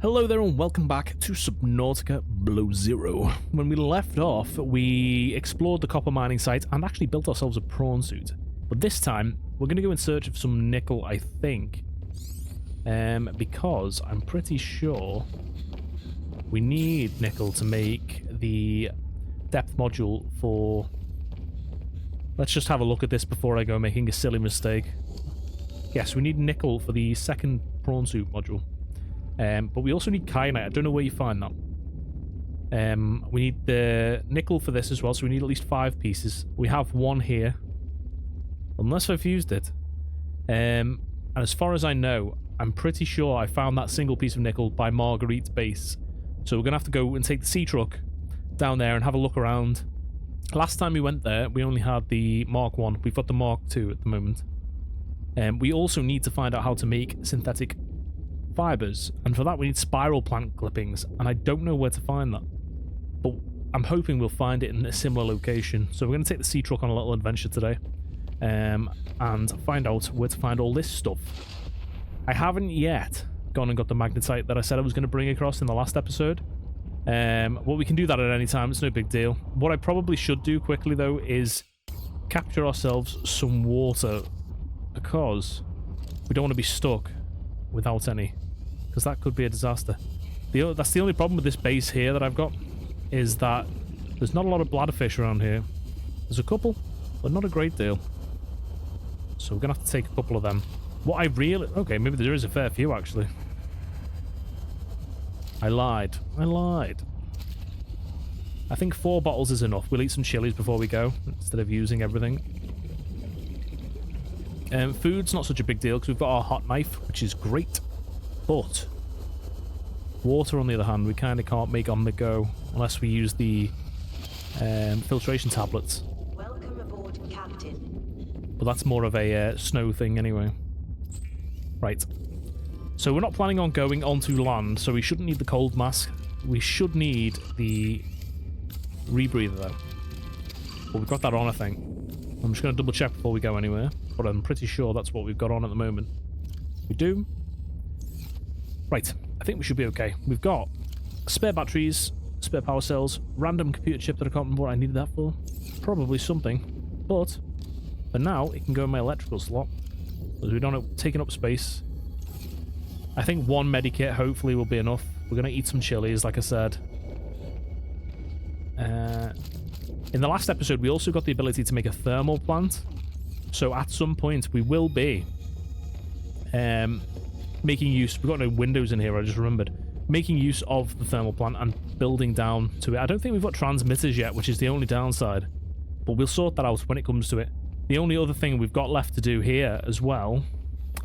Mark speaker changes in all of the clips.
Speaker 1: Hello there and welcome back to Subnautica Below Zero. When we left off, we explored the copper mining site and actually built ourselves a prawn suit. But this time, we're going to go in search of some nickel, I think. Because I'm pretty sure we need nickel to make the depth module for... Let's just have a look at this before I go making a silly mistake. Yes, we need nickel for the second prawn suit module. But we also need kyanite. I don't know where you find that. We need the nickel for this as well, so we need at least 5 pieces. We have one here. Unless I've used it. And as far as I know, I'm pretty sure I found that single piece of nickel by Marguerite's base. So we're going to have to go and take the sea truck down there and have a look around. Last time we went there, we only had the Mark 1. We've got the Mark 2 at the moment. We also need to find out how to make synthetic fibers, and for that we need spiral plant clippings, and I don't know where to find that, but I'm hoping we'll find it in a similar location. So we're going to take the sea truck on a little adventure today and find out where to find all this stuff. I haven't yet gone and got the magnetite that I said I was going to bring across in the last episode. Well, we can do that at any time, it's no big deal. What I probably should do quickly though is capture ourselves some water, because we don't want to be stuck without any, because that could be a disaster. That's the only problem with this base here that I've got, is that there's not a lot of bladderfish around here. There's a couple, but not a great deal. So we're going to have to take a couple of them. What I really... Okay, maybe there is a fair few, actually. I lied. I think 4 bottles is enough. We'll eat some chilies before we go, instead of using everything. Food's not such a big deal, because we've got our hot knife, which is great. But water, on the other hand, we kind of can't make on the go unless we use the filtration tablets.
Speaker 2: Welcome aboard, Captain.
Speaker 1: But that's more of a snow thing anyway. Right. So we're not planning on going onto land, so we shouldn't need the cold mask. We should need the rebreather though. But we've got that on, I think. I'm just going to double check before we go anywhere, but I'm pretty sure that's what we've got on at the moment. We do. Right, I think we should be okay. We've got spare batteries, spare power cells, random computer chip that I can't remember what I needed that for. Probably something, but for now it can go in my electrical slot, because we don't have taken up space. I think 1 medikit hopefully will be enough. We're going to eat some chilies, like I said. In the last episode, we also got the ability to make a thermal plant. So at some point, we will be making use... We've got no windows in here, I just remembered. Making use of the thermal plant and building down to it. I don't think we've got transmitters yet, which is the only downside. But we'll sort that out when it comes to it. The only other thing we've got left to do here as well,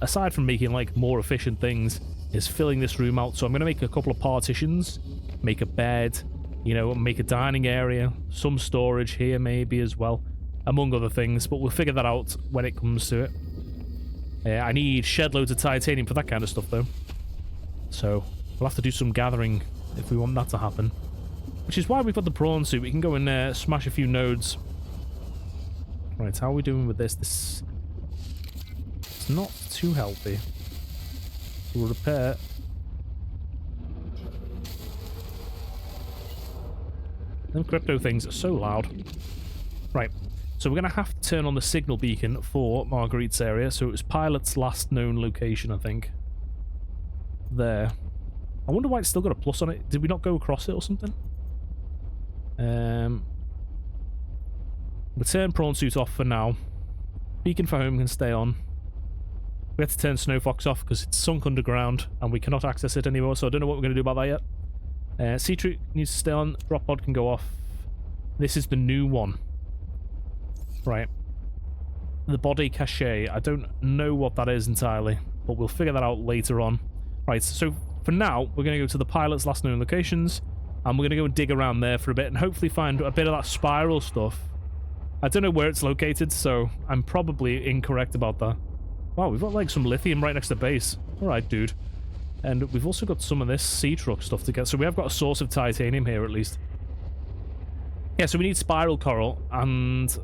Speaker 1: aside from making like more efficient things, is filling this room out. So I'm going to make a couple of partitions, make a bed... You know, make a dining area, some storage here maybe as well, among other things, but we'll figure that out when it comes to it. I need shed loads of titanium for that kind of stuff though. So, we'll have to do some gathering if we want that to happen. Which is why we've got the prawn suit. We can go and smash a few nodes. Right, how are we doing with this? It's not too healthy. We'll repair... Them crypto things are so loud. Right, so we're going to have to turn on the signal beacon for Marguerite's area. So it was pilot's last known location, I think. There. I wonder why it's still got a plus on it. Did we not go across it or something? We'll turn prawn suit off for now. Beacon for home can stay on. We had to turn Snowfox off because it's sunk underground and we cannot access it anymore, so I don't know what we're going to do about that yet. Sea truck needs to stay on. Drop pod can go off. This is the new one. Right. The body cache. I don't know what that is entirely, but we'll figure that out later on. Right, so for now, we're going to go to the pilot's last known locations, and we're going to go and dig around there for a bit, and hopefully find a bit of that spiral stuff. I don't know where it's located, so I'm probably incorrect about that. Wow, we've got like some lithium right next to base. Alright, dude. And we've also got some of this sea truck stuff to get. So we have got a source of titanium here, at least. Yeah, so we need spiral coral, and...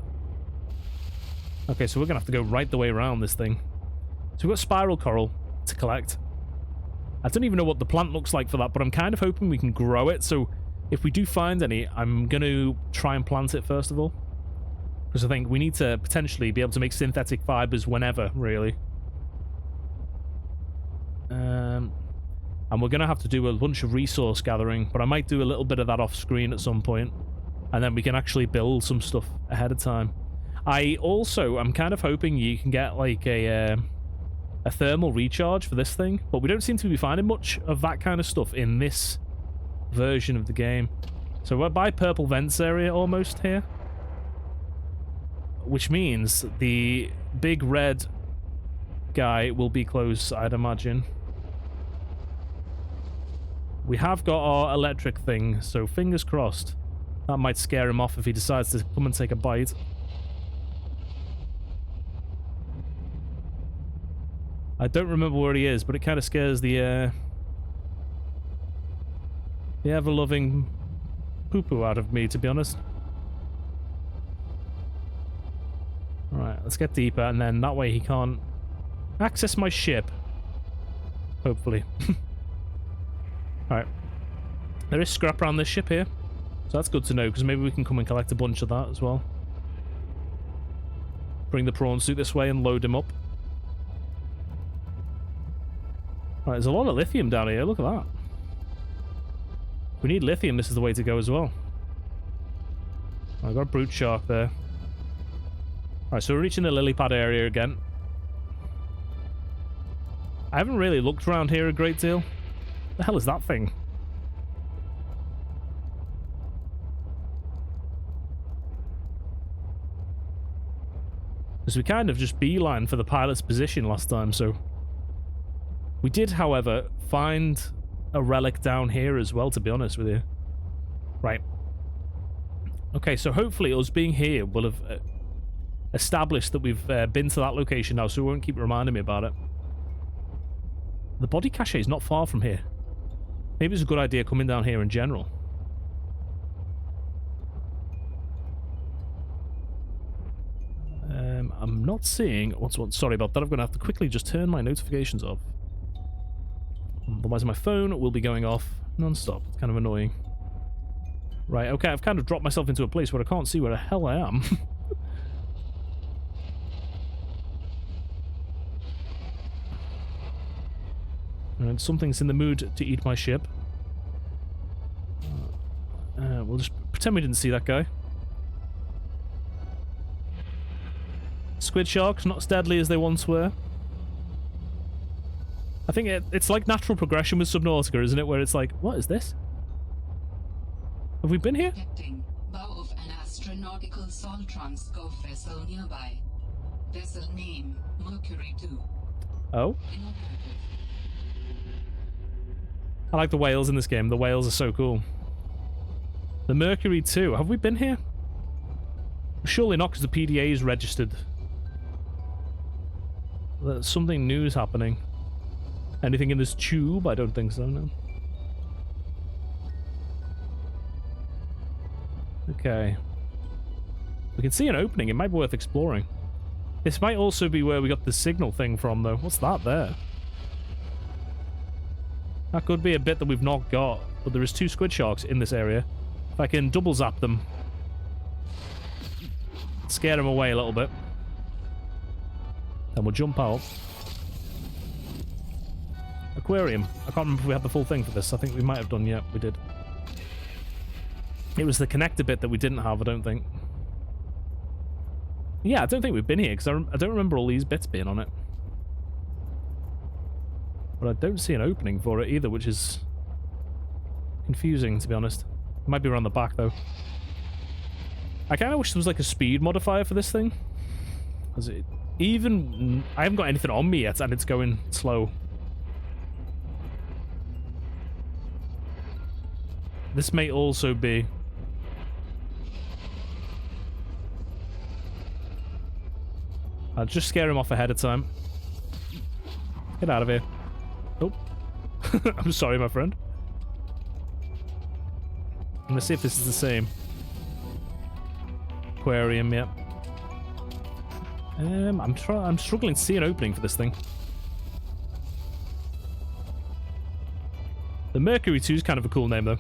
Speaker 1: Okay, so we're going to have to go right the way around this thing. So we've got spiral coral to collect. I don't even know what the plant looks like for that, but I'm kind of hoping we can grow it. So if we do find any, I'm going to try and plant it first of all. Because I think we need to potentially be able to make synthetic fibers whenever, really. And we're going to have to do a bunch of resource gathering, but I might do a little bit of that off screen at some point. And then we can actually build some stuff ahead of time. I'm kind of hoping you can get like a thermal recharge for this thing, but we don't seem to be finding much of that kind of stuff in this version of the game. So we're by Purple Vents area almost here, which means the big red guy will be close, I'd imagine. We have got our electric thing, so fingers crossed. That might scare him off if he decides to come and take a bite. I don't remember where he is, but it kind of scares the ever-loving poo-poo out of me, to be honest. Alright, let's get deeper, and then that way he can't access my ship. Hopefully. Alright. There is scrap around this ship here, so that's good to know, because maybe we can come and collect a bunch of that as well. Bring the prawn suit this way and load him up. Right, there's a lot of lithium down here, look at that. If we need lithium, this is the way to go as well. I've got a brute shark there. Alright, so we're reaching the lily pad area again. I haven't really looked around here a great deal. The hell is that thing? Because we kind of just beeline for the pilot's position last time, so... We did, however, find a relic down here as well, to be honest with you. Right. Okay, so hopefully us being here will have established that we've been to that location now, so we won't keep reminding me about it. The body cache is not far from here. Maybe it's a good idea coming down here in general. I'm not seeing... Sorry about that. I'm going to have to quickly just turn my notifications off. Otherwise my phone will be going off non-stop. It's kind of annoying. Right, okay, I've kind of dropped myself into a place where I can't see where the hell I am. And something's in the mood to eat my ship. We'll just pretend we didn't see that guy. Squid sharks, not as deadly as they once were. I think it's like natural progression with Subnautica, isn't it? Where it's like, what is this? Have we been here?
Speaker 3: Bow of an astronautical Soltron scope vessel nearby. Vessel name, Mercury 2.
Speaker 1: Oh? I like the whales in this game. The whales are so cool. The Mercury 2. Have we been here? Surely not, because the PDA is registered. There's something new is happening. Anything in this tube? I don't think so, no. Okay. We can see an opening. It might be worth exploring. This might also be where we got the signal thing from, though. What's that there? That could be a bit that we've not got, but there is 2 squid sharks in this area. If I can double zap them, scare them away a little bit, then we'll jump out. Aquarium. I can't remember if we had the full thing for this. I think we might have done, yeah, we did. It was the connector bit that we didn't have, I don't think. Yeah, I don't think we've been here, because I don't remember all these bits being on it. But I don't see an opening for it either, which is confusing, to be honest. It might be around the back, though. I kind of wish there was like a speed modifier for this thing. Because I haven't got anything on me yet, and it's going slow. This may also be... I'll just scare him off ahead of time. Get out of here. Oh. I'm sorry, my friend. I'm gonna see if this is the same. Aquarium, yep. I'm struggling to see an opening for this thing. The Mercury 2 is kind of a cool name, though.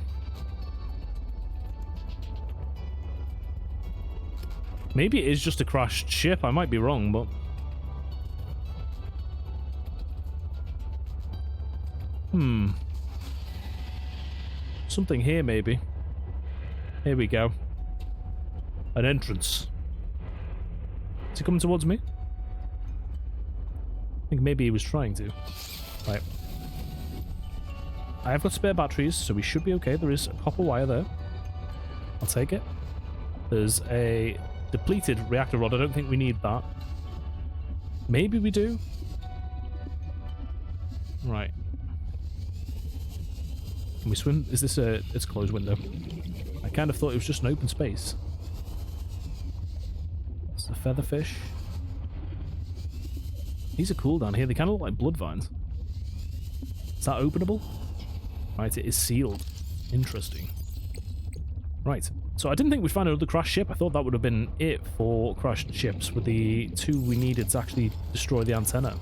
Speaker 1: Maybe it is just a crashed ship. I might be wrong, but... Something here, maybe. Here we go. An entrance. Is he coming towards me? I think maybe he was trying to. Right. I have got spare batteries, so we should be okay. There is a copper wire there. I'll take it. There's a depleted reactor rod. I don't think we need that. Maybe we do. Right. Can we swim? Is this a... It's a closed window. I kind of thought it was just an open space. It's a featherfish. These are cool down here. They kind of look like blood vines. Is that openable? Right, it is sealed. Interesting. Right, so I didn't think we'd find another crashed ship. I thought that would have been it for crashed ships with the 2 we needed to actually destroy the antenna.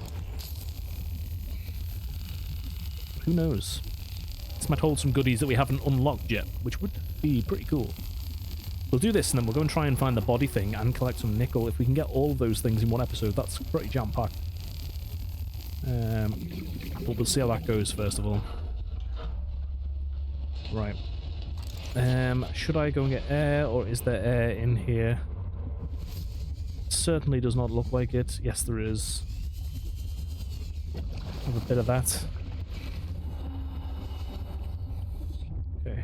Speaker 1: Who knows? This might hold some goodies that we haven't unlocked yet, which would be pretty cool. We'll do this and then we'll go and try and find the body thing and collect some nickel. If we can get all of those things in one episode, that's pretty jam-packed. But we'll see how that goes first of all. Right. Should I go and get air, or is there air in here? Certainly does not look like it. Yes, there is. Have a bit of that. Okay.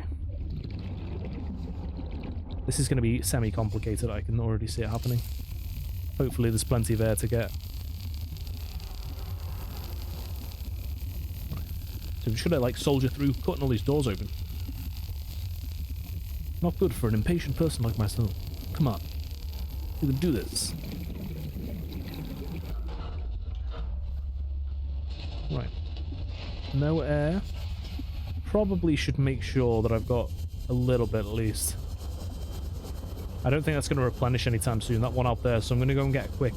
Speaker 1: This is going to be semi-complicated. I can already see it happening. Hopefully there's plenty of air to get. So should I, like, soldier through cutting all these doors open? Not good for an impatient person like myself. Come on. You can do this. Right. No air. Probably should make sure that I've got a little bit at least. I don't think that's going to replenish anytime soon, that one out there, so I'm going to go and get a quick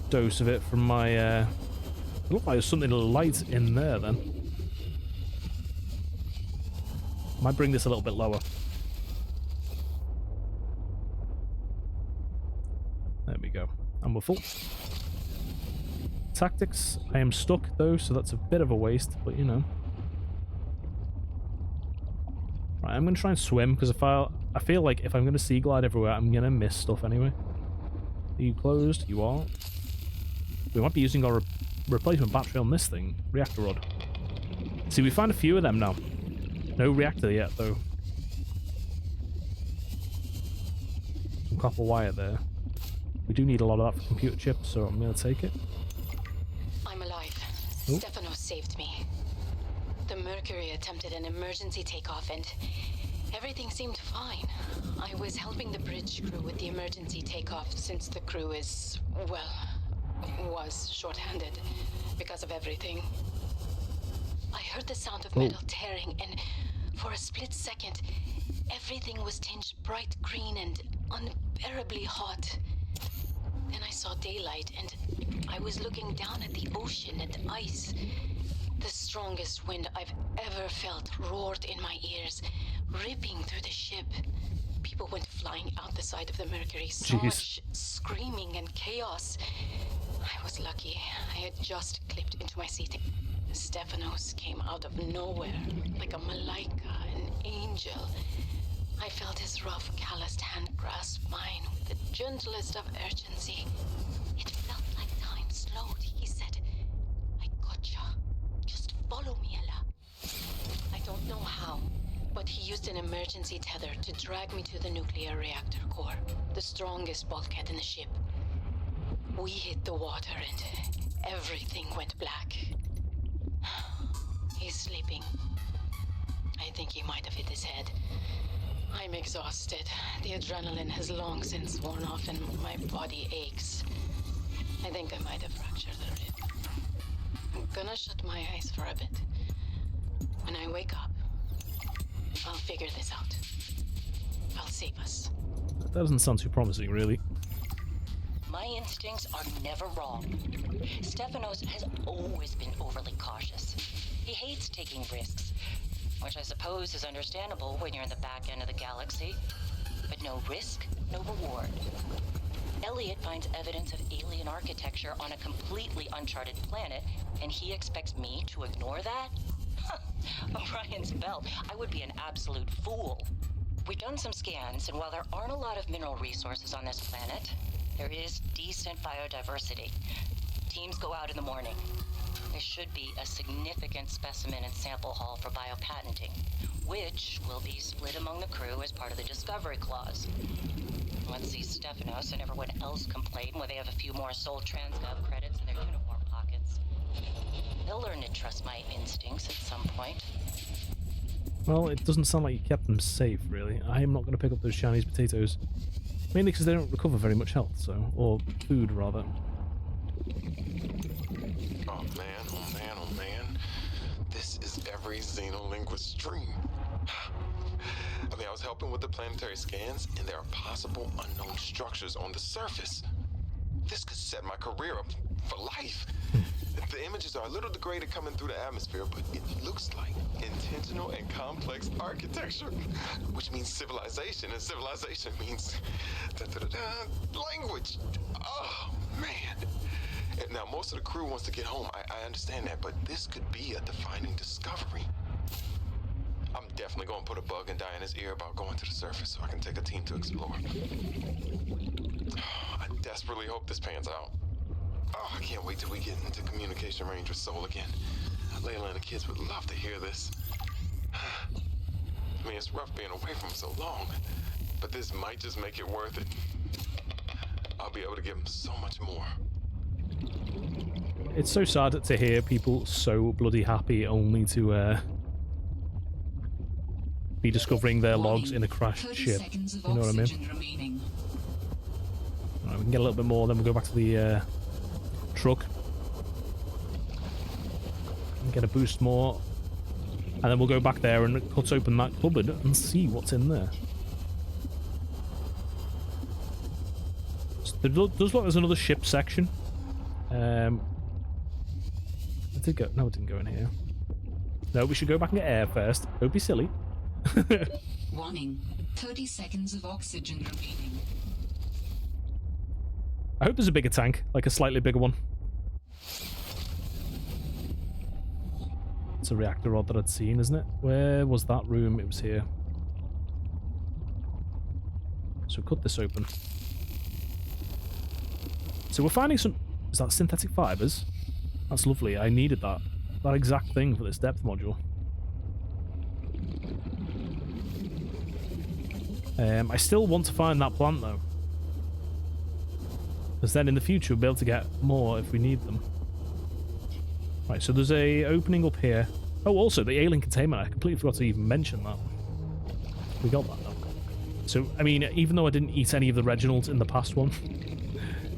Speaker 1: dose of it from my... It looked like there's something light in there then. Might bring this a little bit lower. There we go. And we're full. Tactics. I am stuck though, so that's a bit of a waste, but you know. Right, I'm going to try and swim, because I feel like if I'm going to sea glide everywhere, I'm going to miss stuff anyway. Are you closed? You are. We might be using our replacement battery on this thing. Reactor rod. See, we found a few of them now. No reactor yet, though. Some copper wire there. We do need a lot of that for computer chips, so I'm going to take it.
Speaker 4: I'm alive.
Speaker 1: Oh.
Speaker 4: Stefanos saved me. The Mercury attempted an emergency takeoff and everything seemed fine. I was helping the bridge crew with the emergency takeoff since the crew is, well, was short-handed because of everything. I heard the sound of metal tearing, and for a split second, everything was tinged bright green and unbearably hot. Then I saw daylight, and I was looking down at the ocean and ice. The strongest wind I've ever felt roared in my ears, ripping through the ship. People went flying out the side of the Mercury, so much screaming and chaos. I was lucky. I had just clipped into my seat. Stefanos came out of nowhere, like a malaika, an angel. I felt his rough, calloused hand grasp mine with the gentlest of urgency. It felt like time slowed. He said, "I gotcha. Just follow me, Ella." I don't know how, but he used an emergency tether to drag me to the nuclear reactor core, the strongest bulkhead in the ship. We hit the water and everything went black. He's sleeping. I think he might have hit his head. I'm exhausted. The adrenaline has long since worn off and my body aches. I think I might have fractured a rib. I'm gonna shut my eyes for a bit. When I wake up, I'll figure this out. I'll save us.
Speaker 1: That doesn't sound too promising, really.
Speaker 5: My instincts are never wrong. Stefanos has always been overly cautious. He hates taking risks. which I suppose is understandable when you're in the back end of the galaxy. But no risk, no reward. Elliot finds evidence of alien architecture on a completely uncharted planet, and he expects me to ignore that? Orion's belt. I would be an absolute fool. We've done some scans, and while there aren't a lot of mineral resources on this planet, there is decent biodiversity. Teams go out in the morning. There should be a significant specimen and sample haul for biopatenting, which will be split among the crew as part of the Discovery Clause. Let's see Stephanos and everyone else complain when they have a few more Soul Transgov credits in their uniform pockets. They'll learn to trust my instincts at some point.
Speaker 1: Well, it doesn't sound like you kept them safe, really. I am not going to pick up those Chinese potatoes. Mainly because they don't recover very much health, so... or food, rather.
Speaker 6: Oh man, oh man, oh man. This is every xenolinguist dream. I mean, I was helping with the planetary scans, and there are possible unknown structures on the surface. This could set my career up for life. The images are a little degraded coming through the atmosphere, but it looks like intentional and complex architecture, which means civilization, and civilization means language. Oh, man. And now, most of the crew wants to get home. I understand that, but this could be a defining discovery. I'm definitely going to put a bug in Diana's ear about going to the surface so I can take a team to explore. I desperately hope this pans out. Oh, I can't wait till we get into communication range with Sol again. Layla and the kids would love to hear this. I mean, it's rough being away from them so long, but this might just make it worth it. I'll be able to give them so much more.
Speaker 1: It's so sad to hear people so bloody happy only to be discovering their logs in a crashed ship. You know what I mean? Alright, we can get a little bit more, then we'll go back to the truck. And get a boost more. And then we'll go back there and cut open that cupboard and see what's in there. So there does look like there's another ship section. It did go. No, it didn't go in here. No, we should go back and get air first. Don't be silly.
Speaker 3: Warning. 30 seconds of oxygen remaining.
Speaker 1: I hope there's a bigger tank, like a slightly bigger one. It's a reactor rod that I'd seen, isn't it? Where was that room? It was here. So cut this open. So we're finding some... Is that synthetic fibers? That's lovely. I needed that. That exact thing for this depth module. I still want to find that plant, though. Because then in the future we'll be able to get more if we need them. Right, so there's a opening up here. Oh, also, the alien containment. I completely forgot to even mention that. We got that, though. So, I mean, even though I didn't eat any of the Reginalds in the past one,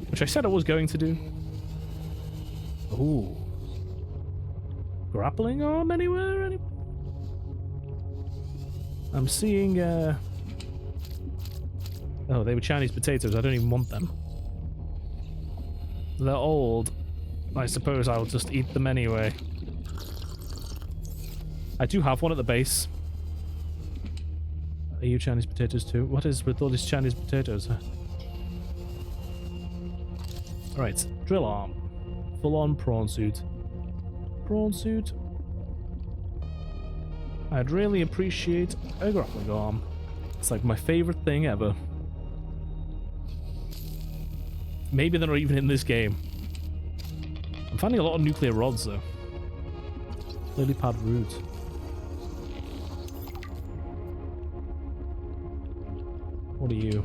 Speaker 1: which I said I was going to do. Ooh. Grappling arm anywhere? I'm seeing, Oh, they were Chinese potatoes. I don't even want them. They're old. I suppose I'll just eat them anyway. I do have one at the base. Are you Chinese potatoes too? What is with all these Chinese potatoes? Alright, drill arm. Full-on prawn suit. Prawn suit. I'd really appreciate a grappling arm. It's like my favorite thing ever. Maybe they're not even in this game. I'm finding a lot of nuclear rods, though. Lily pad root. What are you?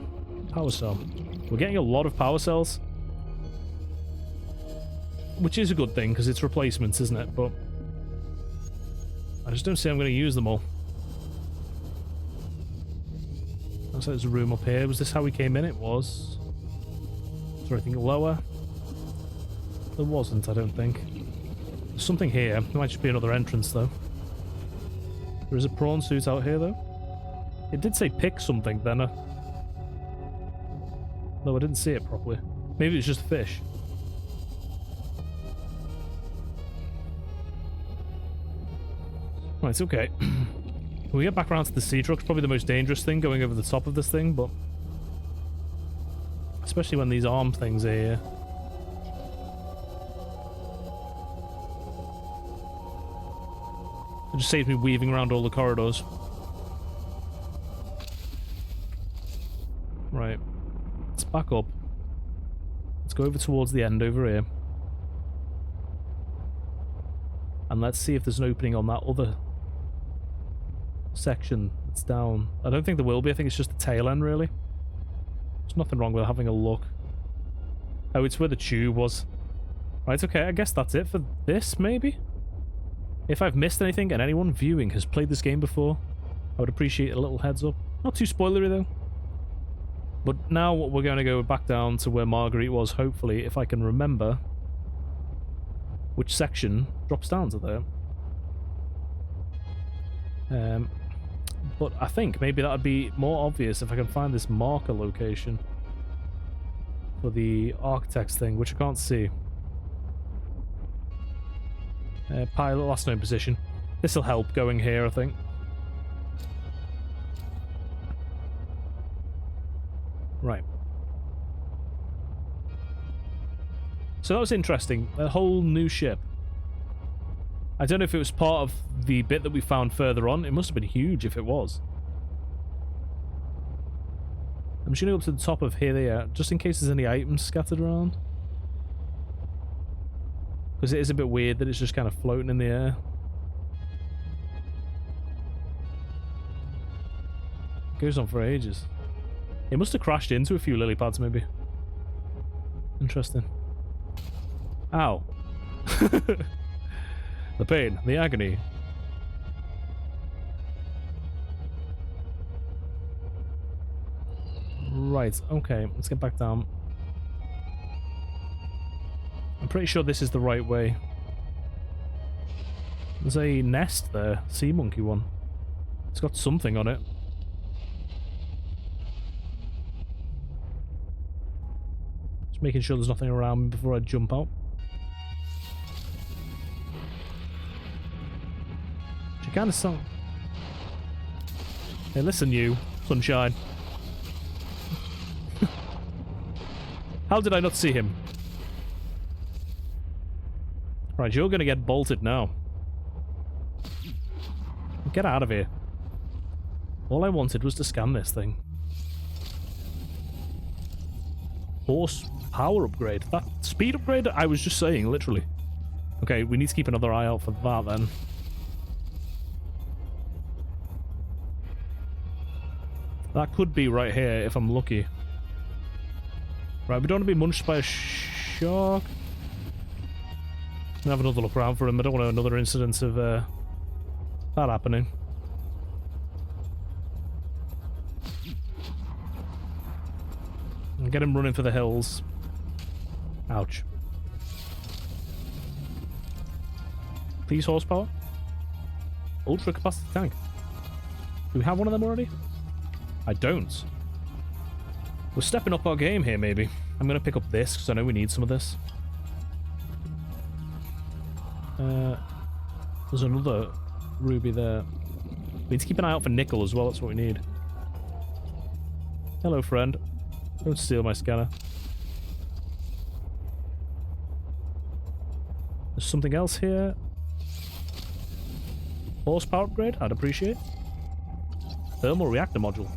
Speaker 1: Power cell. We're getting a lot of power cells. Which is a good thing, because it's replacements, isn't it? But I just don't see I'm going to use them all. Looks like there's a room up here. Was this how we came in? It was. Is there anything lower? There wasn't, I don't think. There's something here. There might just be another entrance, though. There is a prawn suit out here, though. It did say pick something, then. No, I didn't see it properly. Maybe it's just a fish. Right, okay. When we get back around to the sea truck's probably the most dangerous thing, going over the top of this thing, but... especially when these arm things are here. It just saves me weaving around all the corridors. Right. Let's back up. Let's go over towards the end over here. And let's see if there's an opening on that other section that's down. I don't think there will be. I think it's just the tail end, really. There's nothing wrong with having a look. Oh, it's where the tube was. Right, okay, I guess that's it for this, maybe? If I've missed anything and anyone viewing has played this game before, I would appreciate a little heads up. Not too spoilery, though. But now we're going to go back down to where Marguerite was, hopefully, if I can remember which section drops down to there. But I think maybe that would be more obvious if I can find this marker location for the architect's thing, which I can't see. Pilot last known position. This will help going here, I think. Right. So that was interesting. A whole new ship. I don't know if it was part of the bit that we found further on. It must have been huge if it was. I'm just going to go up to the top of here, just in case there's any items scattered around. Because it is a bit weird that it's just kind of floating in the air. It goes on for ages. It must have crashed into a few lily pads, maybe. Interesting. Ow. The pain, the agony. Right, okay, let's get back down. I'm pretty sure this is the right way. There's a nest there, sea monkey one. It's got something on it. Just making sure there's nothing around me before I jump out. She kind of sound. Hey, listen, you sunshine. How did I not see him? Right, you're gonna get bolted now. Get out of here. All I wanted was to scan this thing. Horse power upgrade. That speed upgrade? I was just saying, literally. Okay, we need to keep another eye out for that then. That could be right here if I'm lucky. Right, we don't want to be munched by a shark. I'm gonna have another look around for him. I don't want another incident of that happening. And get him running for the hills. Ouch. Please, horsepower. Ultra capacity tank. Do we have one of them already? I don't. We're stepping up our game here, maybe. I'm going to pick up this, because I know we need some of this. There's another ruby there. We need to keep an eye out for nickel as well, that's what we need. Hello, friend. Don't steal my scanner. There's something else here. Horsepower upgrade, I'd appreciate. Thermal reactor module.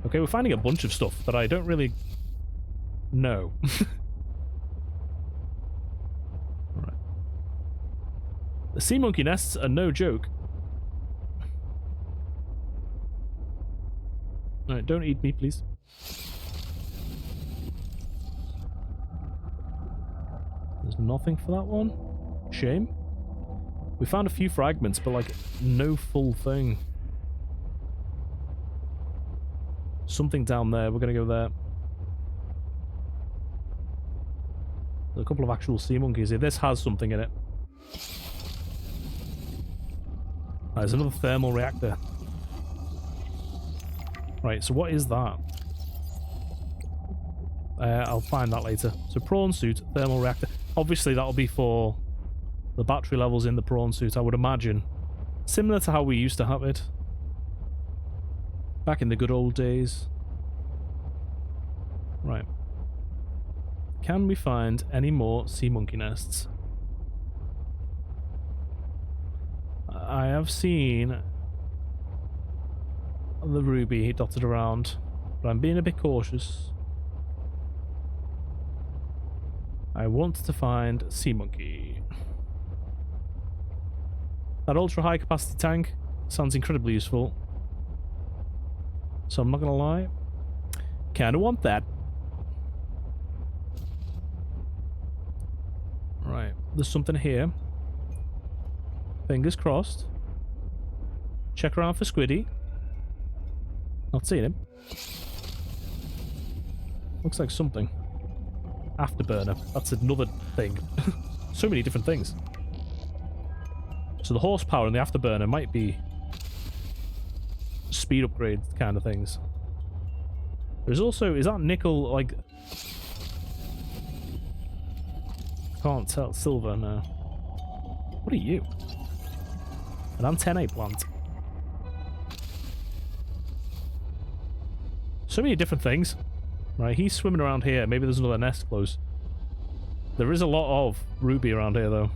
Speaker 1: Okay, we're finding a bunch of stuff that I don't really know. Alright. The sea monkey nests are no joke. Alright, don't eat me, please. There's nothing for that one. Shame. We found a few fragments, but like, no full thing. Something down there. We're going to go there. There's a couple of actual sea monkeys here. This has something in it. There's another thermal reactor. Right, so what is that? I'll find that later. So prawn suit, thermal reactor. Obviously that'll be for the battery levels in the prawn suit, I would imagine. Similar to how we used to have it. Back in the good old days. Right. Can we find any more sea monkey nests? I have seen the ruby dotted around, but I'm being a bit cautious. I want to find sea monkey. That ultra high capacity tank sounds incredibly useful. So I'm not gonna lie, kinda want that. Right, there's something here. Fingers crossed. Check around for Squiddy. Not seeing him. Looks like something. Afterburner. That's another thing. So many different things. So the horsepower and the afterburner might be speed upgrade kind of things. There's also, is that nickel like... Can't tell. Silver, no. What are you? An antennae plant. So many different things. Right, he's swimming around here. Maybe there's another nest close. There is a lot of ruby around here, though.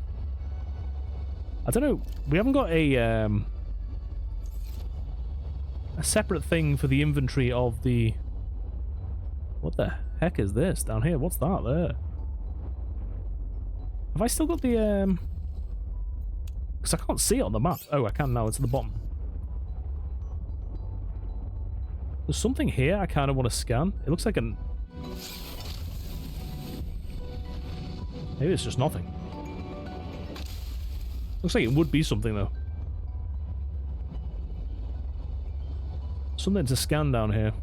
Speaker 1: I don't know. We haven't got a separate thing for the inventory of the... What the heck is this down here? What's that there? Have I still got the... Because I can't see it on the map. Oh, I can now. It's at the bottom. There's something here I kind of want to scan. It looks like an... Maybe it's just nothing. Looks like it would be something, though. Something to scan down here.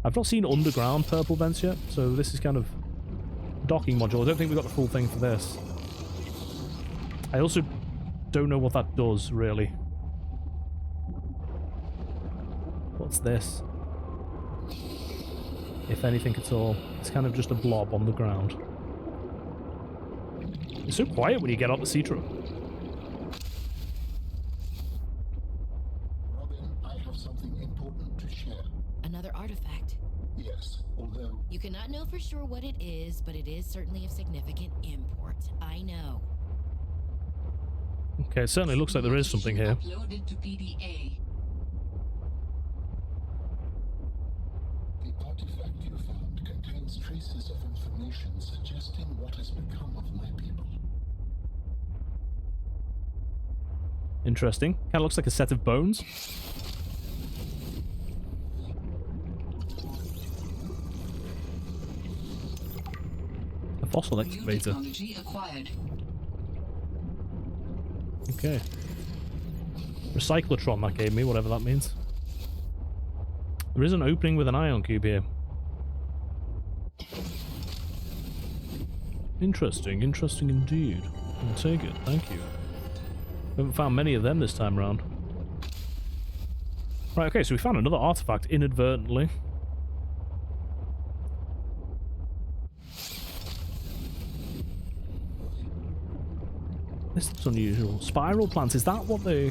Speaker 1: I've not seen underground purple vents yet, so this is kind of docking module. I don't think we got the full thing for this. I also don't know what that does, really. What's this? If anything at all. It's kind of just a blob on the ground. It's so quiet when you get out the sea truck.
Speaker 7: Robin, I have something important to share.
Speaker 8: Another artifact.
Speaker 7: Yes, although...
Speaker 8: You cannot know for sure what it is, but it is certainly of significant import. I know.
Speaker 1: Okay, it certainly looks like there is something here.
Speaker 3: Uploaded to PDA.
Speaker 7: The artifact you found contains traces of information suggesting what has become of my people.
Speaker 1: Interesting. Kind of looks like a set of bones. A fossil
Speaker 3: New
Speaker 1: excavator.
Speaker 3: technology acquired.
Speaker 1: Okay. Recyclotron that gave me, whatever that means. There is an opening with an ion cube here. Interesting, interesting indeed. I'll take it, thank you. We haven't found many of them this time around. Right, okay, so we found another artifact inadvertently. This looks unusual. Spiral plants, is that what they...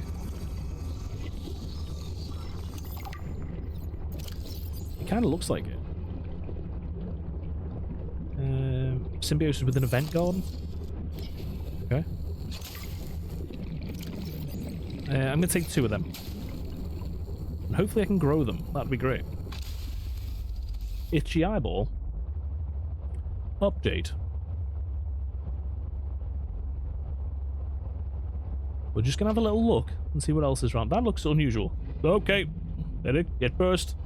Speaker 1: It kind of looks like it. Symbiosis with an event garden? Okay. I'm going to take 2 of them. And hopefully I can grow them. That'd be great. Itchy eyeball. Update. We're just going to have a little look and see what else is around. That looks unusual. Okay. It burst.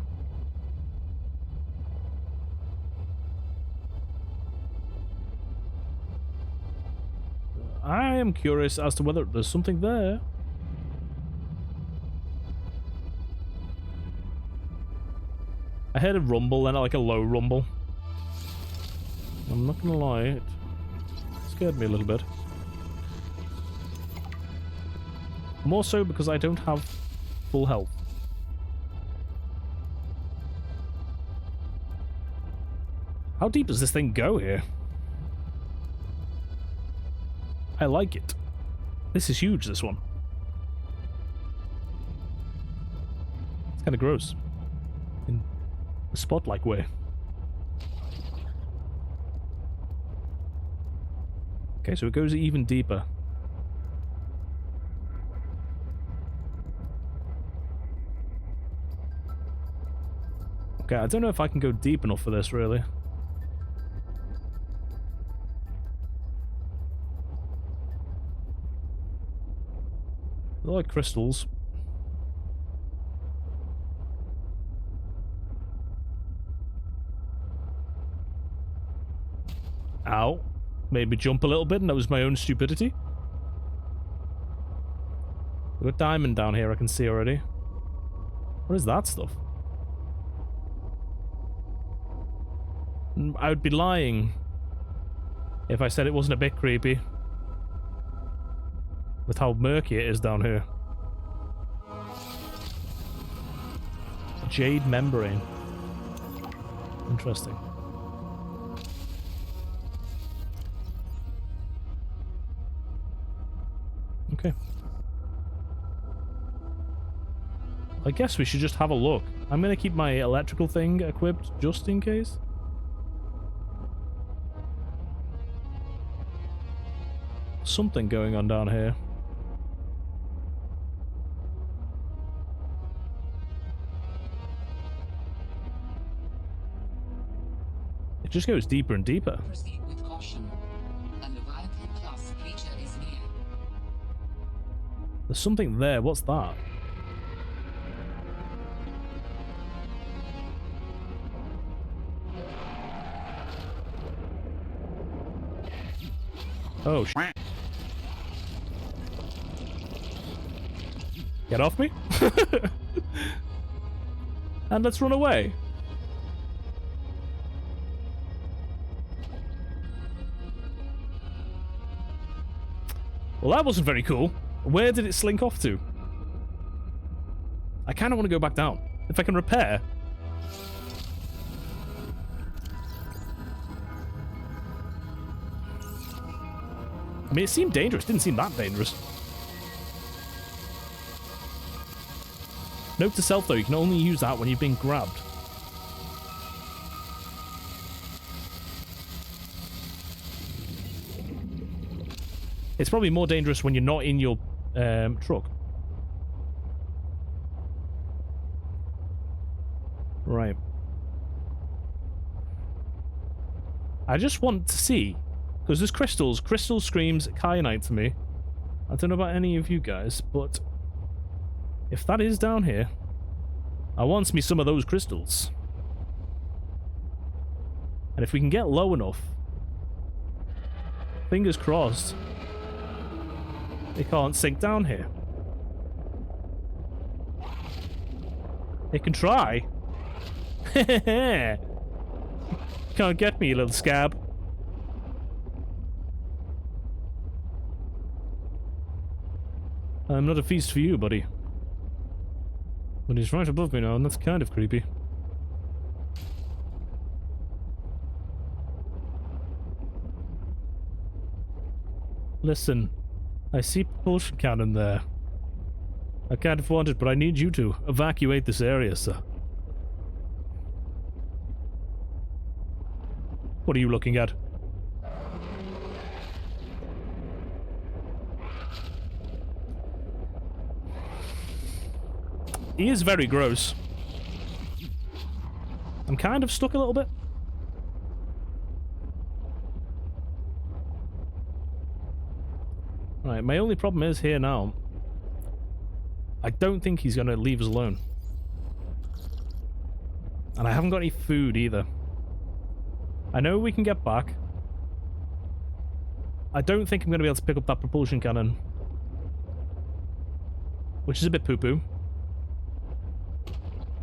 Speaker 1: I am curious as to whether there's something there. I heard a rumble, then like a low rumble. I'm not gonna lie, it scared me a little bit. More so because I don't have full health. How deep does this thing go here? I like it. This is huge, this one. It's kind of gross. In a spot-like way. Okay, so it goes even deeper. Okay, I don't know if I can go deep enough for this, really. They're like crystals. Ow. Made me jump a little bit, and that was my own stupidity. We've got diamond down here I can see already. What is that stuff? I would be lying if I said it wasn't a bit creepy with how murky it is down here. Jade membrane. Interesting. Okay. I guess we should just have a look. I'm gonna keep my electrical thing equipped just in case. Something going on down here. It just goes deeper and deeper.
Speaker 3: Proceed with caution. A Leviathan class creature is near.
Speaker 1: There's something there. What's that? Oh, sh**. Get off me. And let's run away. Well, that wasn't very cool. Where did it slink off to? I kind of want to go back down. If I can repair. I mean, it seemed dangerous. It didn't seem that dangerous. Note to self, though, you can only use that when you've been grabbed. It's probably more dangerous when you're not in your truck. Right. I just want to see, because there's crystals. Crystal screams kyanite to me. I don't know about any of you guys, but if that is down here, I want me some of those crystals. And if we can get low enough, fingers crossed, they can't sink down here. They can try. Can't get me, you little scab. I'm not a feast for you, buddy. But he's right above me now, and that's kind of creepy. Listen, I see propulsion cannon there. I can't afford it, but I need you to evacuate this area, sir. What are you looking at? He is very gross. I'm kind of stuck a little bit. Right, my only problem is here now. I don't think he's going to leave us alone. And I haven't got any food either. I know we can get back. I don't think I'm going to be able to pick up that propulsion cannon. Which is a bit poo-poo.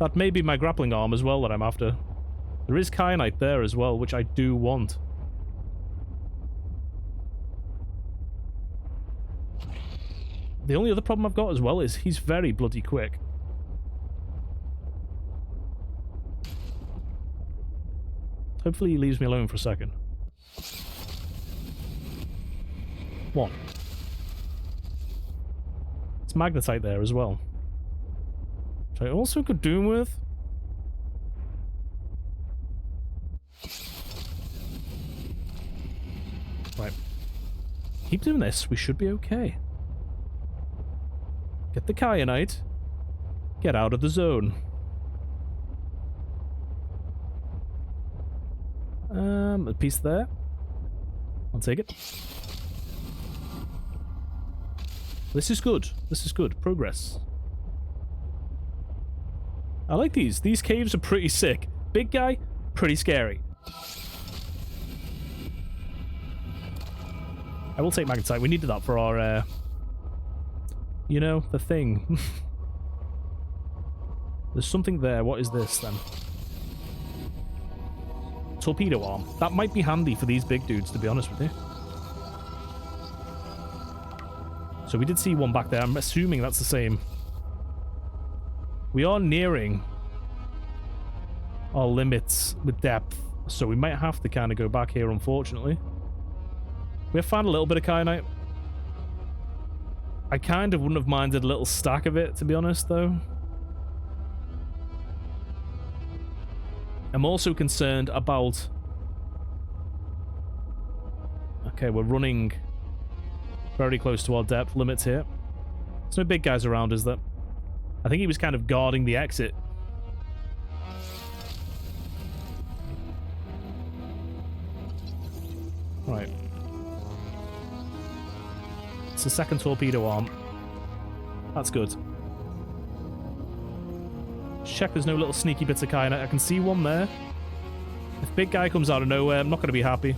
Speaker 1: That may be my grappling arm as well that I'm after. There is kyanite there as well, which I do want. The only other problem I've got as well is he's very bloody quick. Hopefully he leaves me alone for a second. One. It's magnetite there as well. Which I also could do with. Right. Keep doing this. We should be okay. Get the kyanite. Get out of the zone. A piece there. I'll take it. This is good. This is good. Progress. I like these. These caves are pretty sick. Big guy, pretty scary. I will take magnetite. We needed that for our, you know, the thing. There's something there. What is this, then? Torpedo arm. That might be handy for these big dudes, to be honest with you. So we did see one back there. I'm assuming that's the same. We are nearing our limits with depth, so we might have to kind of go back here, unfortunately. We have found a little bit of kyanite. I kind of wouldn't have minded a little stack of it, to be honest, though. I'm also concerned about... Okay, we're running very close to our depth limits here. There's no big guys around, is there? I think he was kind of guarding the exit. Right. It's the second torpedo arm. That's good. Check there's no little sneaky bits of kyanite. I can see one there. If big guy comes out of nowhere, I'm not going to be happy.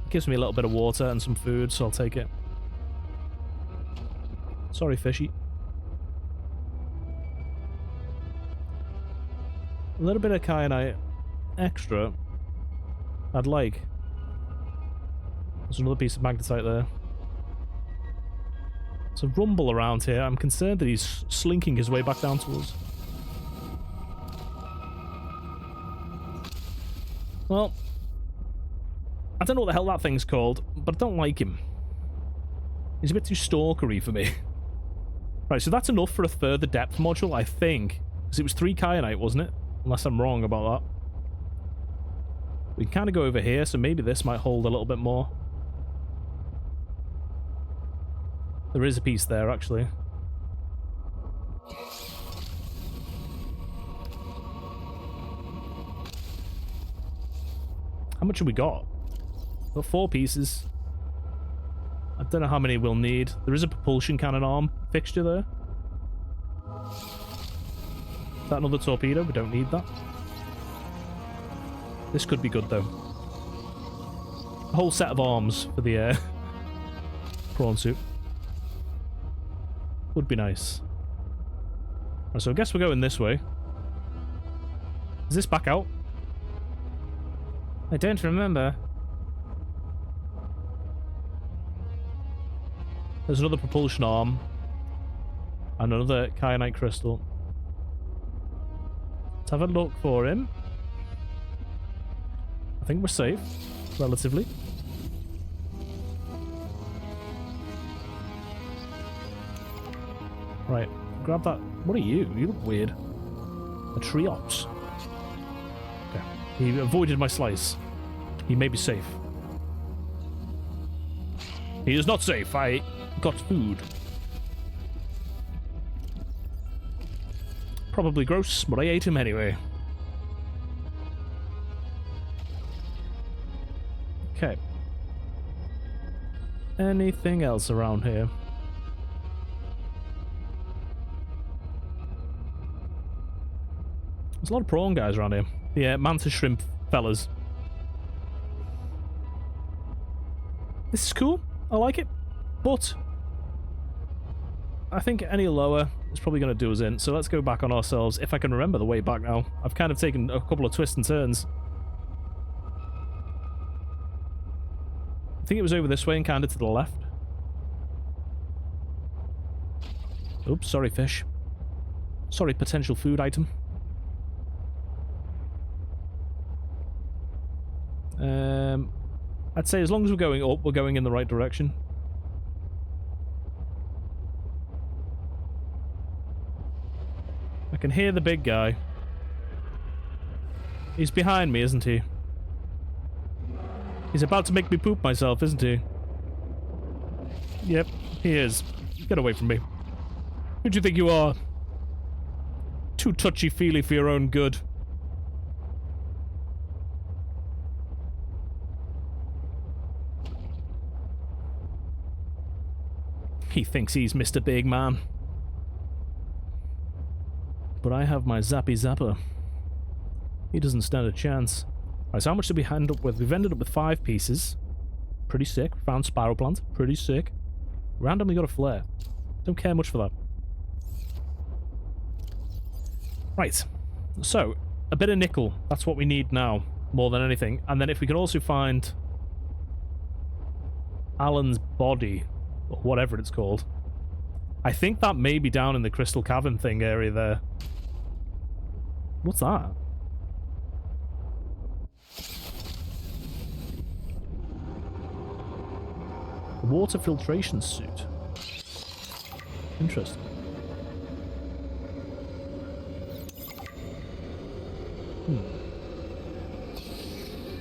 Speaker 1: Gives me a little bit of water and some food, so I'll take it. Sorry, fishy. A little bit of kyanite extra I'd like. There's another piece of magnetite there. There's a rumble around here. I'm concerned that he's slinking his way back down to us. Well, I don't know what the hell that thing's called, but I don't like him. He's a bit too stalkery for me. Right, so that's enough for a further depth module, I think. Because it was 3 kyanite, wasn't it? Unless I'm wrong about that. We can kind of go over here, so maybe this might hold a little bit more. There is a piece there, actually. How much have we got? Got 4 pieces. I don't know how many we'll need. There is a propulsion cannon arm fixture there. Is that another torpedo? We don't need that. This could be good, though. A whole set of arms for the prawn suit. Would be nice. Right, so I guess we're going this way. Is this back out? I don't remember. There's another propulsion arm. And another kyanite crystal. Let's have a look for him. I think we're safe. Relatively. Right. Grab that. What are you? You look weird. A triops. Okay. He avoided my slice. He may be safe. He is not safe. I got food. Probably gross, but I ate him anyway. Okay. Anything else around here? There's a lot of prawn guys around here. Yeah, mantis shrimp fellas. This is cool. I like it. But I think any lower is probably going to do us in. So let's go back on ourselves, if I can remember the way back now. I've kind of taken a couple of twists and turns. think it was over this way and kind of to the left. Oops, sorry, fish. Sorry, potential food item. I'd say as long as we're going up, we're going in the right direction. I can hear the big guy. He's behind me, isn't he? He's about to make me poop myself, isn't he? Yep, he is. Get away from me. Who do you think you are? Too touchy-feely for your own good. He thinks he's Mr. Big Man. But I have my Zappy Zapper. He doesn't stand a chance. Alright, so how much did we end up with? We've ended up with 5 pieces. Pretty sick. Found spiral plant. Pretty sick. Randomly got a flare. Don't care much for that. Right. So, a bit of nickel. That's what we need now, more than anything. And then if we can also find Alan's body, or whatever it's called. I think that may be down in the Crystal Cavern thing area there. What's that? Water filtration suit. Interesting.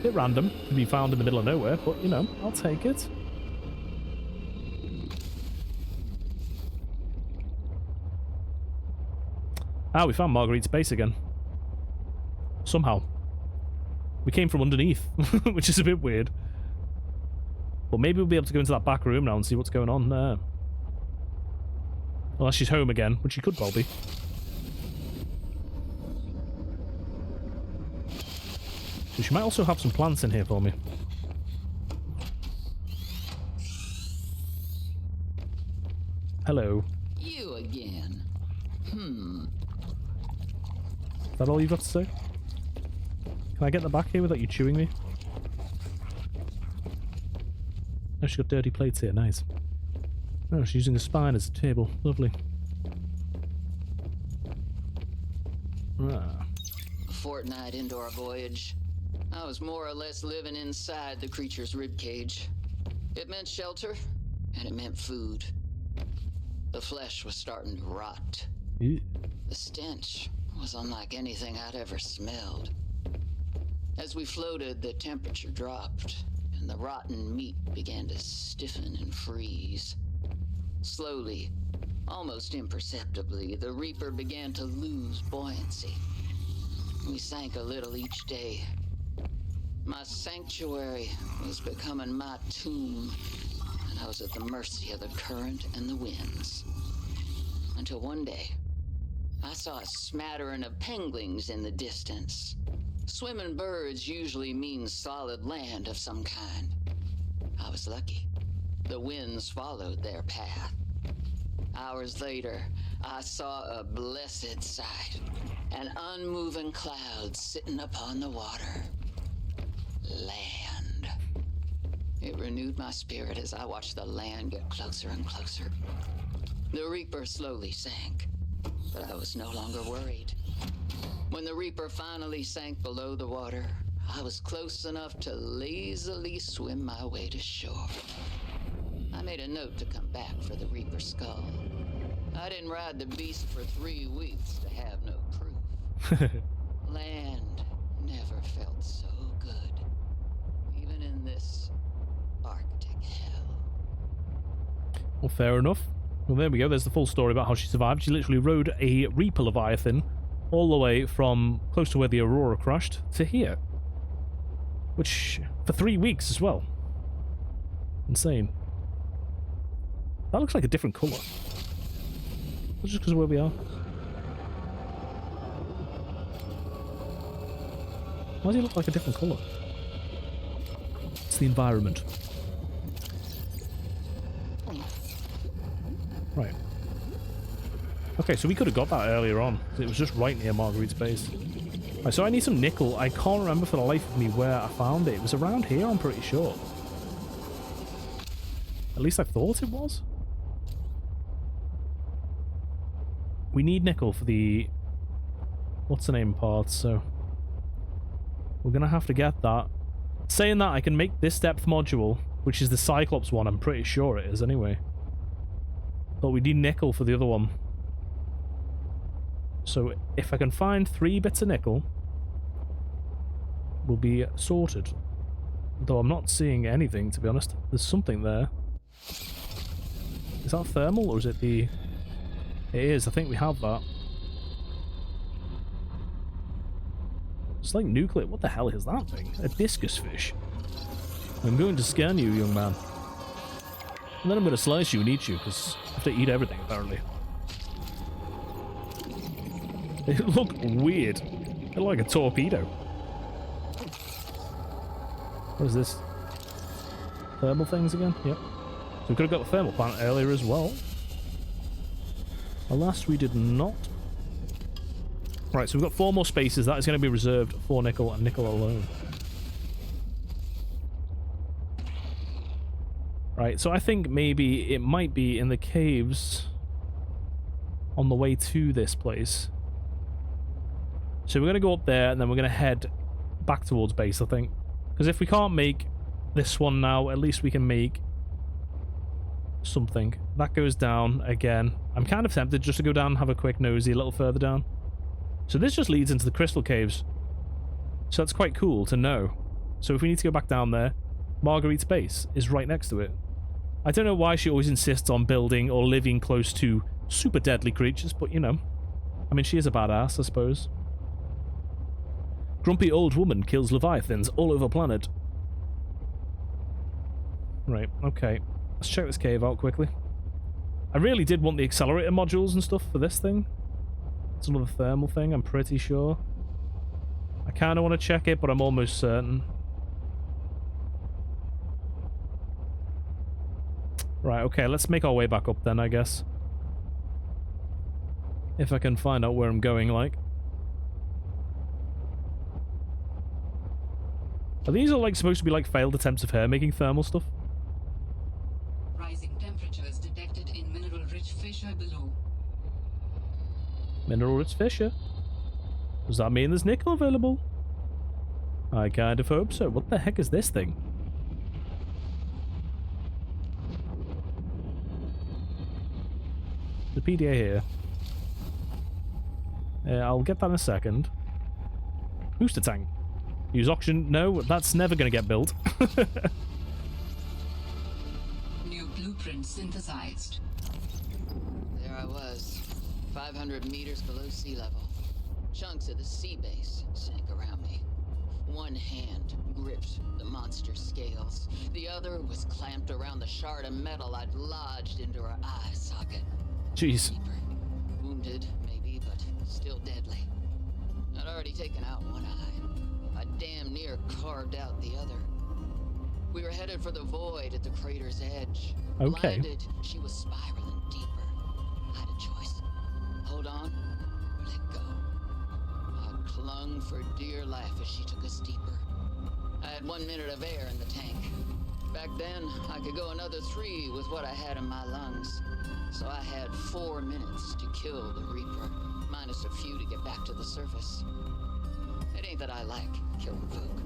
Speaker 1: Bit random to be found in the middle of nowhere, but you know, I'll take it. Ah, we found Marguerite's base again. Somehow. We came from underneath, which is a bit weird. But maybe we'll be able to go into that back room now and see what's going on there. Unless she's home again, which she could well be. So she might also have some plants in here for me. Hello.
Speaker 9: You again.
Speaker 1: Is that all you've got to say? Can I get in the back here without you chewing me? Oh, she's got dirty plates here. Nice. Oh, she's using the spine as a table. Lovely. Ah.
Speaker 9: A fortnight into our voyage, I was more or less living inside the creature's ribcage. It meant shelter, and it meant food. The flesh was starting to rot.
Speaker 1: Ew.
Speaker 9: The stench was unlike anything I'd ever smelled. As we floated, the temperature dropped, and the rotten meat began to stiffen and freeze. Slowly, almost imperceptibly, the Reaper began to lose buoyancy. We sank a little each day. My sanctuary was becoming my tomb, and I was at the mercy of the current and the winds. Until one day, I saw a smattering of penguins in the distance. Swimming birds usually mean solid land of some kind. I was lucky. The winds followed their path. Hours later, I saw a blessed sight. An unmoving cloud sitting upon the water. Land. It renewed my spirit as I watched the land get closer and closer. The Reaper slowly sank, but I was no longer worried. When the Reaper finally sank below the water, I was close enough to lazily swim my way to shore. I made a note to come back for the Reaper skull. I didn't ride the beast for 3 weeks to have no proof. Land never felt so good, even in this Arctic hell.
Speaker 1: Well, fair enough. Well, there we go. There's the full story about how she survived. She literally rode a Reaper Leviathan all the way from close to where the Aurora crashed to here. Which, for 3 weeks as well. Insane. That looks like a different colour. That's just because of where we are. Why does he look like a different colour? It's the environment. Right. Okay, so we could have got that earlier on. It was just right near Marguerite's base. Right, so I need some nickel. I can't remember for the life of me where I found it. It was around here, I'm pretty sure. At least I thought it was. We need nickel for the... what's the name parts, so... we're gonna have to get that. Saying that, I can make this depth module, which is the Cyclops one. I'm pretty sure it is, anyway. But we need nickel for the other one. So if I can find 3 bits of nickel, we'll be sorted. Though I'm not seeing anything, to be honest. There's something there. Is that thermal, or is it the... it is, I think we have that. It's like nuclear. What the hell is that thing? A discus fish. I'm going to scan you, young man. And then I'm going to slice you and eat you, because I have to eat everything, apparently. They look weird. They're like a torpedo. What is this? Thermal things again? Yep. So we could have got the thermal plant earlier as well. Alas, we did not. Right, so we've got 4 more spaces. That is going to be reserved for nickel and nickel alone. Right, so I think maybe it might be in the caves on the way to this place. So we're going to go up there and then we're going to head back towards base, I think. Because if we can't make this one now, at least we can make something. That goes down again. I'm kind of tempted just to go down and have a quick nosy a little further down. So this just leads into the crystal caves. So that's quite cool to know. So if we need to go back down there, Marguerite's base is right next to it. I don't know why she always insists on building or living close to super deadly creatures, but you know. I mean, she is a badass, I suppose. Grumpy old woman kills leviathans all over planet. Right, okay. Let's check this cave out quickly. I really did want the accelerator modules and stuff for this thing. It's another thermal thing, I'm pretty sure. I kind of want to check it, but I'm almost certain. Right, okay, let's make our way back up then, I guess. If I can find out where I'm going, like. Are these all, like, supposed to be, like, failed attempts of her making thermal stuff?
Speaker 3: Rising temperatures detected in mineral-rich fissure below.
Speaker 1: Mineral-rich fissure? Does that mean there's nickel available? I kind of hope so. What the heck is this thing? The PDA here. I'll get that in a second. Booster tank. Use oxygen. No, that's never going to get built.
Speaker 3: New blueprint synthesized.
Speaker 9: There I was, 500 meters below sea level. Chunks of the sea base sank around me. One hand gripped the monster's scales. The other was clamped around the shard of metal I'd lodged into her eye socket.
Speaker 1: Jeez.
Speaker 9: Deeper. Wounded, maybe, but still deadly. I'd already taken out one eye. I damn near carved out the other. We were headed for the void at the crater's edge.
Speaker 1: Okay.
Speaker 9: Blinded, she was spiraling deeper. I had a choice. Hold on or let go. I clung for dear life as she took us deeper. I had 1 minute of air in the tank. Back then, I could go another 3 with what I had in my lungs. So I had 4 minutes to kill the Reaper, minus a few to get back to the surface. It ain't that I like killing folk.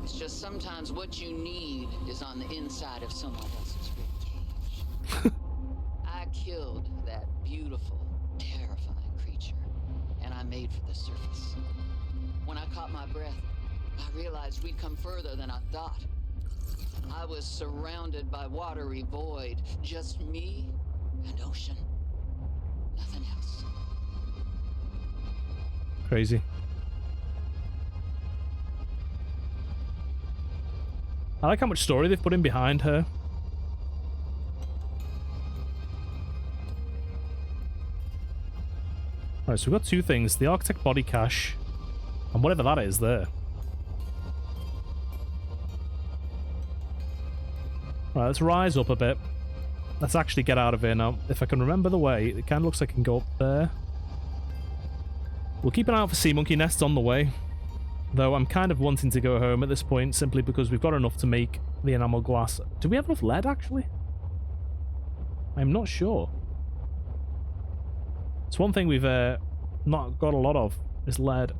Speaker 9: It's just sometimes what you need is on the inside of someone else's ribcage. I killed that beautiful, terrifying creature, and I made for the surface. When I caught my breath, I realized we'd come further than I thought. I was surrounded by watery void, just me and ocean. Nothing else.
Speaker 1: Crazy. I like how much story they've put in behind her. Alright, so we've got 2 things. The Architect body cache, and whatever that is there. Alright, let's rise up a bit. Let's actually get out of here now. If I can remember the way, it kind of looks like I can go up there. We'll keep an eye out for sea monkey nests on the way. Though I'm kind of wanting to go home at this point, simply because we've got enough to make the enamel glass. Do we have enough lead, actually? I'm not sure. It's one thing we've not got a lot of, is lead.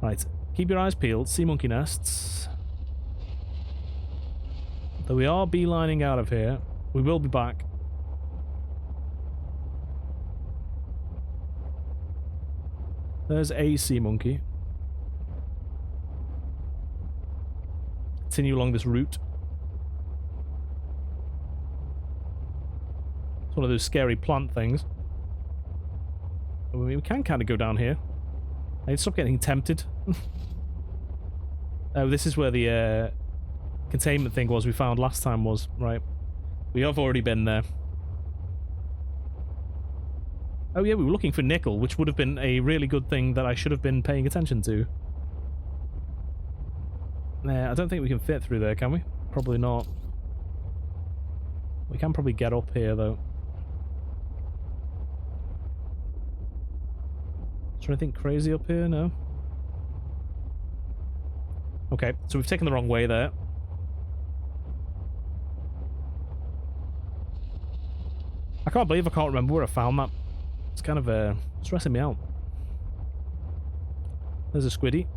Speaker 1: Right, keep your eyes peeled. Sea monkey nests. Though we are beelining out of here. We will be back. There's a sea monkey. Continue along this route. It's one of those scary plant things. I mean, we can kind of go down here. I need to stop getting tempted. Oh, this is where the containment thing was we found last time was. Right. We have already been there. Oh yeah, we were looking for nickel, which would have been a really good thing that I should have been paying attention to. Nah, I don't think we can fit through there, can we? Probably not. We can probably get up here, though. Is there anything crazy up here? No? Okay, so we've taken the wrong way there. I can't believe I can't remember where I found that. It's kind of stressing me out. There's a squiddy.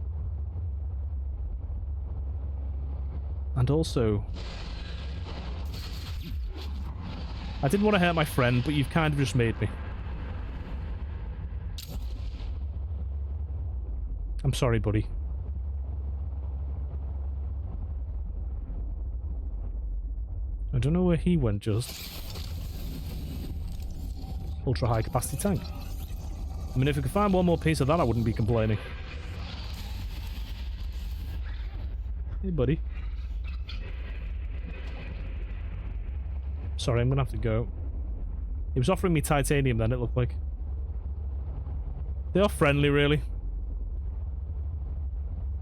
Speaker 1: And also... I didn't want to hurt my friend, but you've kind of just made me. I'm sorry, buddy. I don't know where he went just. Ultra high capacity tank. I mean, if we could find one more piece of that, I wouldn't be complaining. Hey, buddy. Sorry, I'm gonna have to go. He was offering me titanium then, it looked like. They are friendly, really.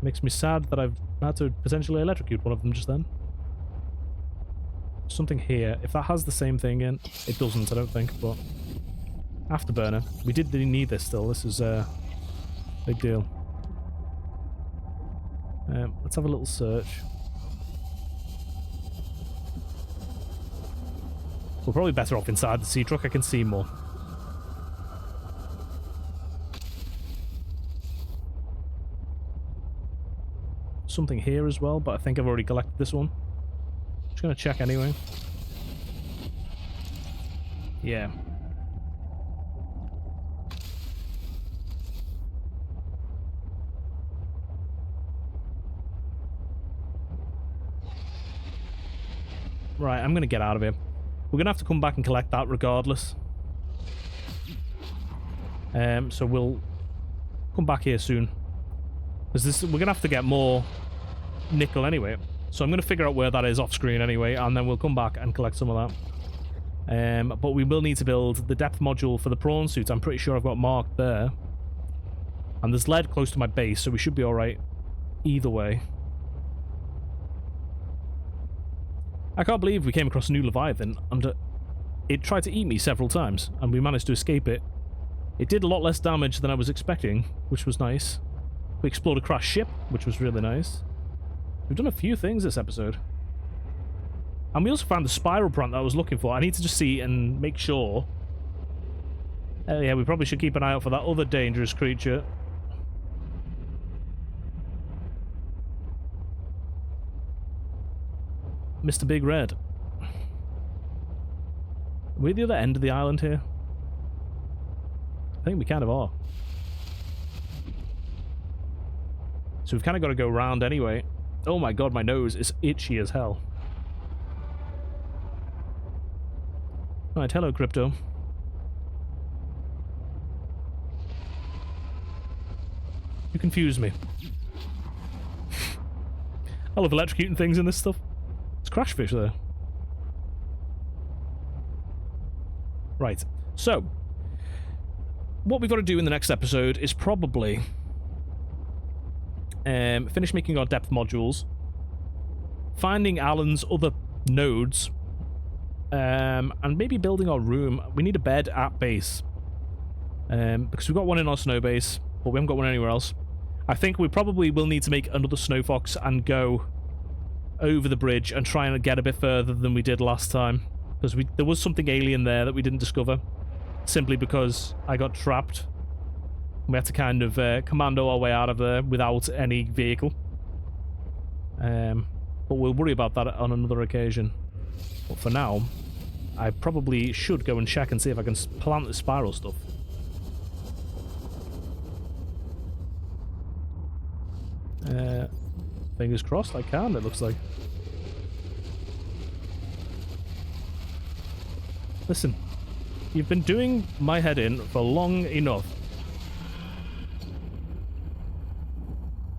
Speaker 1: Makes me sad that I've had to potentially electrocute one of them just then. Something here. If that has the same thing in, it doesn't, I don't think, but... Afterburner. We did need this still. This is a big deal. Let's have a little search. We're probably better off inside the sea truck. I can see more. Something here as well, but I think I've already collected this one. Just gonna check anyway. Yeah. Right, I'm gonna get out of here. We're gonna have to come back and collect that regardless. So we'll come back here soon. Because we're gonna have to get more nickel anyway. So I'm gonna figure out where that is off screen anyway, and then we'll come back and collect some of that. But we will need to build the depth module for the prawn suit. I'm pretty sure I've got marked there. And there's lead close to my base, so we should be alright either way. I can't believe we came across a new Leviathan, and it tried to eat me several times, and we managed to escape it. It did a lot less damage than I was expecting, which was nice. We explored a crashed ship, which was really nice. We've done a few things this episode. And we also found the spiral plant that I was looking for. I need to just see and make sure. Yeah, we probably should keep an eye out for that other dangerous creature. Mr. Big Red. Are we at the other end of the island here? I think we kind of are. So we've kind of got to go round anyway. Oh my god, my nose is itchy as hell. Right, hello, Crypto. You confuse me. I love electrocuting things in this stuff. It's crashfish there. Right, so what we've got to do in the next episode is probably finish making our depth modules, finding Alan's other nodes, and maybe building our room. We need a bed at base, because we've got one in our snow base, but we haven't got one anywhere else. I think we probably will need to make another snow fox and go over the bridge and try and get a bit further than we did last time. Because there was something alien there that we didn't discover. Simply because I got trapped. We had to kind of commando our way out of there without any vehicle. But we'll worry about that on another occasion. But for now, I probably should go and check and see if I can plant the spiral stuff. Fingers crossed I can, it looks like. Listen, you've been doing my head in for long enough.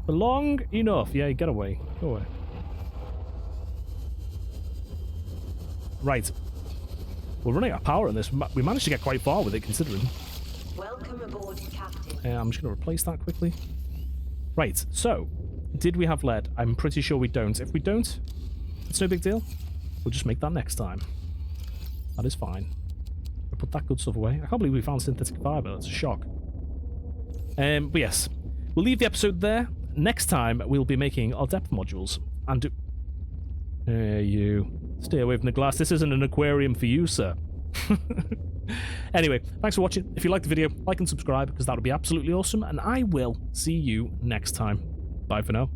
Speaker 1: For long enough. Yeah, get away. Go away. Right. We're running out of power on this. We managed to get quite far with it, considering.
Speaker 2: Welcome aboard, Captain.
Speaker 1: I'm just going to replace that quickly. Right, so, did we have lead? I'm pretty sure we don't. If we don't, it's no big deal. We'll just make that next time. That is fine. I'll put that good stuff away. I can't believe we found synthetic fiber. That's a shock. But yes, we'll leave the episode there. Next time, we'll be making our depth modules. And you. Stay away from the glass. This isn't an aquarium for you, sir. Anyway, thanks for watching. If you liked the video, like and subscribe, because that would be absolutely awesome. And I will see you next time. Bye for now.